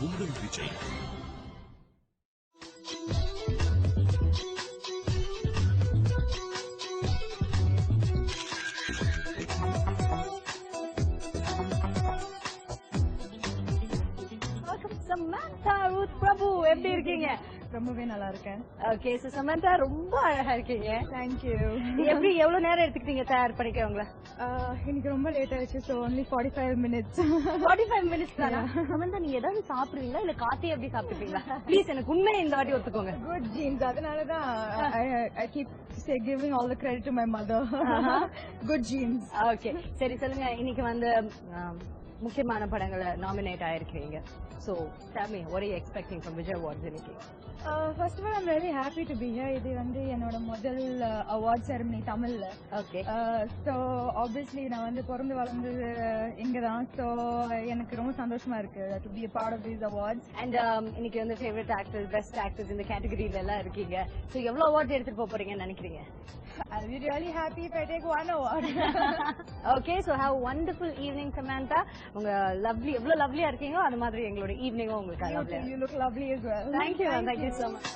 உங்கள் Vijay. Samantha Ruth Prabhu எப்படி இருக்கீங்க? ரொம்பவே நல்லா இருக்கேன். ஓகே, சோ Samantha ரொம்ப அழகா இருக்கீங்க. Thank you. எப்படி எவ்வளவு நேரம் எடுத்துக்கிட்டீங்க தயார் பண்ணிக்க உங்களை? இன்னைக்கு ரொம்ப லேட் ஆயிடுச்சு. so only 45 minutes. 45 minutes தானா? Samantha நீங்க ஏதாவது சாப்பிடுவீங்களா இல்ல காஃபி எப்படி சாப்பிடுவீங்களா? ப்ளீஸ் எனக்கு உண்மையை இந்த வாட்டி ஒத்துக்கோங்க. Good genes. அதனால தான் I keep giving all the credit to my mother. Good genes. Okay, சரி சொல்லுங்க. இன்னைக்கு வந்து முக்கியமான படங்களை nominate ஆயிருக்கீங்க. So tell me, what are you expecting from Vijay Awards இன்னைக்கு? First of all, I'm really happy to be here. இது வந்து என்னோட முதல் award ceremony தமிழ்ல. Okay. So obviously நான் வந்து பிறந்து வளர்ந்து இங்கதான். So எனக்கு ரொம்ப சந்தோஷமா இருக்கு to be a part of these awards. And இன்னைக்கு வந்து favorite actors, best actors இந்த கேட்டகரியில எல்லாம் இருக்கீங்க. So எவ்வளவு அவார்ட்ஸ் எடுத்துட்டு போக போறீங்கன்னு நினைக்கிறீங்க? I'll be really happy if I take one award. Okay, so have a wonderful evening, Samantha. உங்க lovely எவ்வளவு lovely-ஆ இருக்கீங்களோ அது மாதிரி எங்களோட ஈவினிங்கும் உங்களுக்கு lovely. You look lovely as well. Thank you so much.